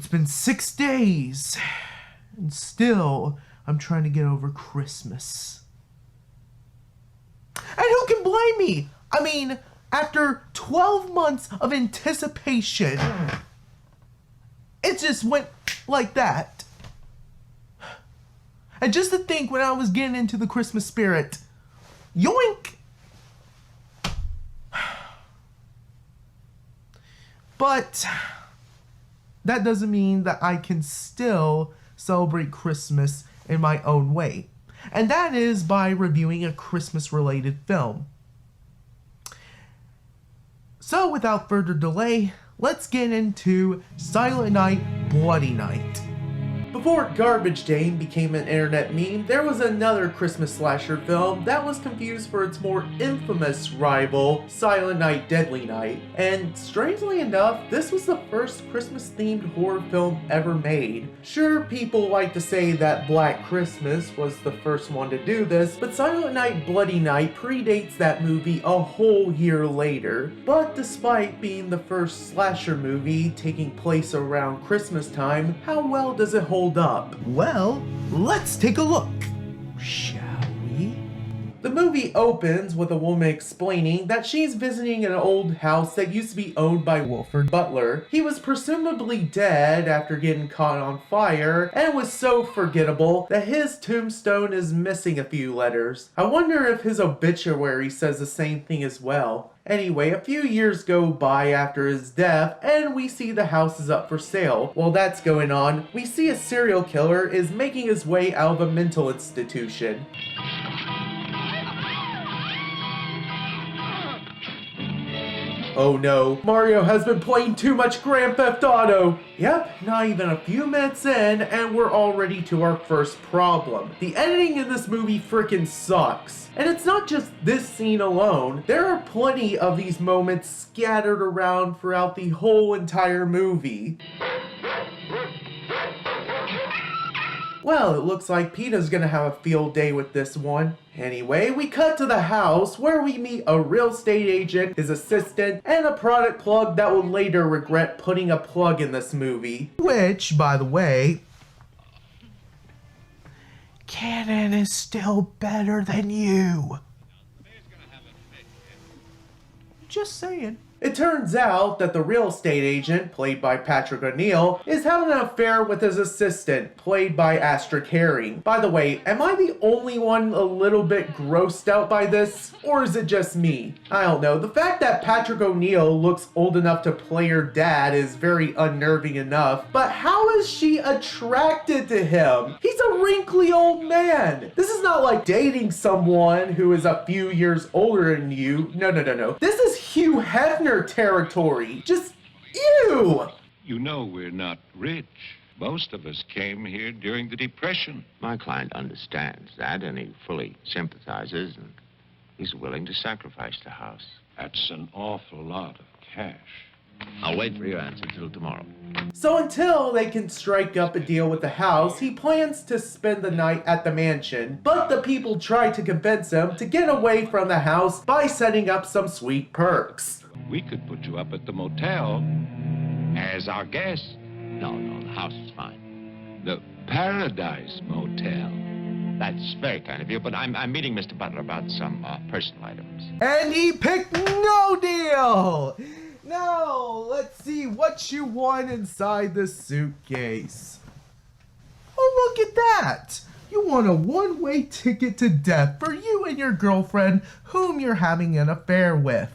It's been 6 days, and still I'm trying to get over Christmas. And who can blame me? I mean, after 12 months of anticipation, it just went like that. And just to think, when I was getting into the Christmas spirit, yoink! But that doesn't mean that I can still celebrate Christmas in my own way. And that is by reviewing a Christmas-related film. So without further delay, let's get into Silent Night, Bloody Night. Before Garbage Day became an internet meme, there was another Christmas slasher film that was confused for its more infamous rival, Silent Night, Deadly Night. And strangely enough, this was the first Christmas-themed horror film ever made. Sure, people like to say that Black Christmas was the first one to do this, but Silent Night, Bloody Night predates that movie a whole year later. But despite being the first slasher movie taking place around Christmas time, how well does it hold up? Well, let's take a look, shall we? The movie opens with a woman explaining that she's visiting an old house that used to be owned by Wilford Butler. He was presumably dead after getting caught on fire, and was so forgettable that his tombstone is missing a few letters. I wonder if his obituary says the same thing as well. Anyway, a few years go by after his death, and we see the house is up for sale. While that's going on, we see a serial killer is making his way out of a mental institution. Oh no, Mario has been playing too much Grand Theft Auto! Yep, not even a few minutes in, and we're already to our first problem. The editing in this movie frickin' sucks. And it's not just this scene alone. There are plenty of these moments scattered around throughout the whole entire movie. Well, it looks like PETA's gonna have a field day with this one. Anyway, we cut to the house where we meet a real estate agent, his assistant, and a product plug that will later regret putting a plug in this movie. Which, by the way, Canon is still better than you. Just saying. It turns out that the real estate agent, played by Patrick O'Neill, is having an affair with his assistant, played by Astrid Herring. By the way, am I the only one a little bit grossed out by this? Or is it just me? I don't know. The fact that Patrick O'Neill looks old enough to play her dad is very unnerving enough, but how is she attracted to him? He's a wrinkly old man. This is not like dating someone who is a few years older than you. No. This is Hugh Hefner territory. Just ew! You know we're not rich. Most of us came here during the Depression. My client understands that, and he fully sympathizes, and he's willing to sacrifice the house. That's an awful lot of cash. I'll wait for your answer till tomorrow. So until they can strike up a deal with the house, he plans to spend the night at the mansion, but the people try to convince him to get away from the house by setting up some sweet perks. We could put you up at the motel as our guest. No, the house is fine. The Paradise Motel. That's very kind of you, but I'm meeting Mr. Butler about some personal items. And he picked no deal! Now, let's see what you want inside the suitcase. Oh, look at that! You want a one-way ticket to death for you and your girlfriend whom you're having an affair with.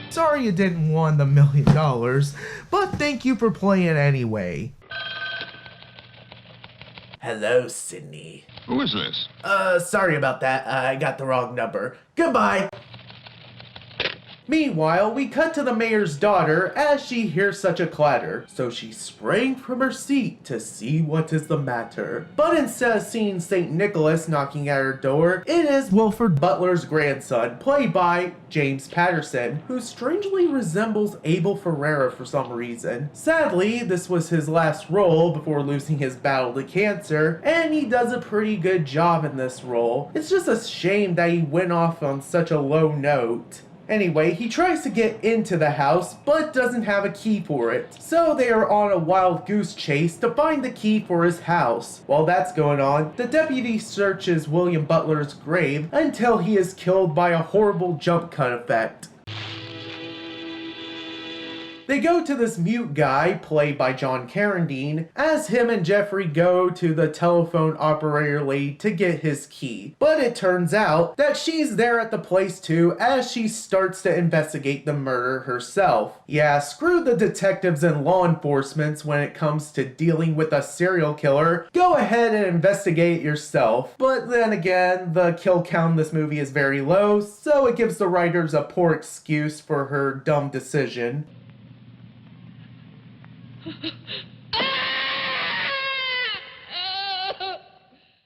Sorry you didn't win the $1 million, but thank you for playing anyway. Hello, Sydney. Who is this? Sorry about that. I got the wrong number. Goodbye. Meanwhile, we cut to the mayor's daughter as she hears such a clatter, so she sprang from her seat to see what is the matter. But instead of seeing St. Nicholas knocking at her door, it is Wilford Butler's grandson, played by James Patterson, who strangely resembles Abel Ferrara for some reason. Sadly, this was his last role before losing his battle to cancer, and he does a pretty good job in this role. It's just a shame that he went off on such a low note. Anyway, he tries to get into the house, but doesn't have a key for it. So they are on a wild goose chase to find the key for his house. While that's going on, the deputy searches William Butler's grave until he is killed by a horrible jump cut effect. They go to this mute guy, played by John Carradine, as him and Jeffrey go to the telephone operator lady to get his key. But it turns out that she's there at the place too, as she starts to investigate the murder herself. Yeah, screw the detectives and law enforcement when it comes to dealing with a serial killer. Go ahead and investigate it yourself. But then again, the kill count in this movie is very low, so it gives the writers a poor excuse for her dumb decision.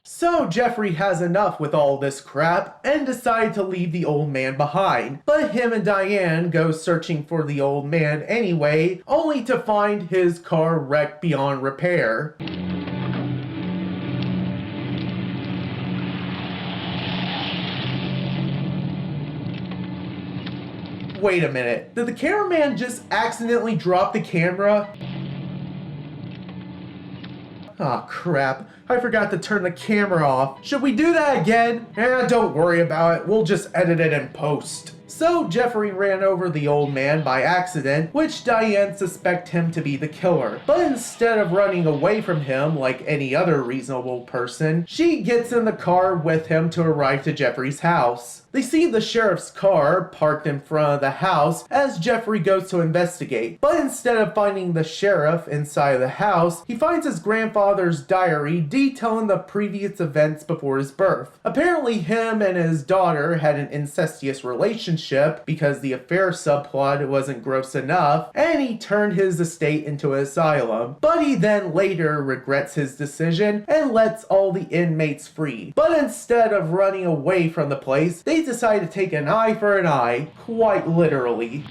So Jeffrey has enough with all this crap and decided to leave the old man behind. But him and Diane go searching for the old man anyway, only to find his car wrecked beyond repair. Wait a minute, did the cameraman just accidentally drop the camera? Aw, crap. I forgot to turn the camera off. Should we do that again? Don't worry about it. We'll just edit it in post. So Jeffrey ran over the old man by accident, which Diane suspects him to be the killer. But instead of running away from him like any other reasonable person, she gets in the car with him to arrive to Jeffrey's house. They see the sheriff's car parked in front of the house as Jeffrey goes to investigate. But instead of finding the sheriff inside of the house, he finds his grandfather's diary detailing the previous events before his birth. Apparently him and his daughter had an incestuous relationship because the affair subplot wasn't gross enough, and he turned his estate into an asylum. But he then later regrets his decision and lets all the inmates free. But instead of running away from the place, they decide to take an eye for an eye, quite literally.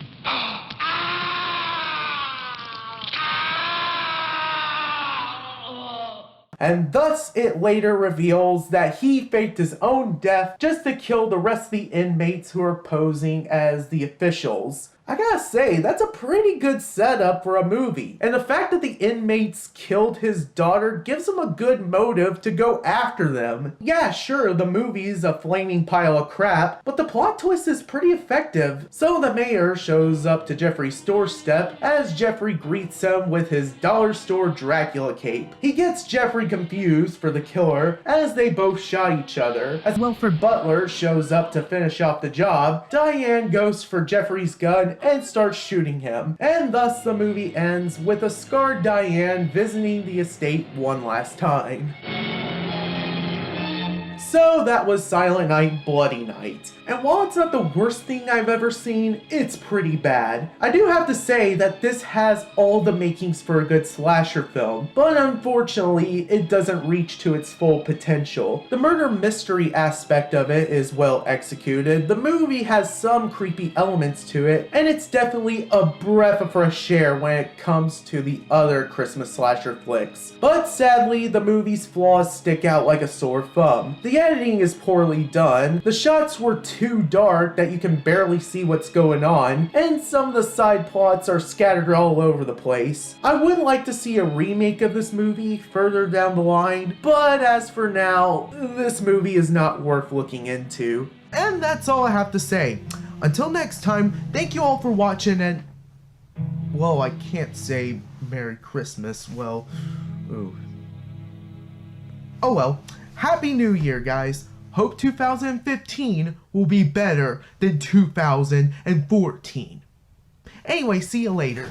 And thus it later reveals that he faked his own death just to kill the rest of the inmates who are posing as the officials. I gotta say, that's a pretty good setup for a movie. And the fact that the inmates killed his daughter gives him a good motive to go after them. Yeah, sure, the movie's a flaming pile of crap, but the plot twist is pretty effective. So the mayor shows up to Jeffrey's doorstep as Jeffrey greets him with his dollar store Dracula cape. He gets Jeffrey confused for the killer as they both shot each other. As Wilford Butler shows up to finish off the job, Diane goes for Jeffrey's gun and starts shooting him. And thus the movie ends with a scarred Diane visiting the estate one last time. So that was Silent Night, Bloody Night. And while it's not the worst thing I've ever seen, it's pretty bad. I do have to say that this has all the makings for a good slasher film, but unfortunately it doesn't reach to its full potential. The murder mystery aspect of it is well executed, the movie has some creepy elements to it, and it's definitely a breath of fresh air when it comes to the other Christmas slasher flicks. But sadly, the movie's flaws stick out like a sore thumb. The editing is poorly done, the shots were too dark that you can barely see what's going on, and some of the side plots are scattered all over the place. I would like to see a remake of this movie further down the line, but as for now, this movie is not worth looking into. And that's all I have to say. Until next time, thank you all for watching, and well, I can't say Merry Christmas, well, ooh. Oh well. Happy New Year, guys. Hope 2015 will be better than 2014. Anyway, see you later.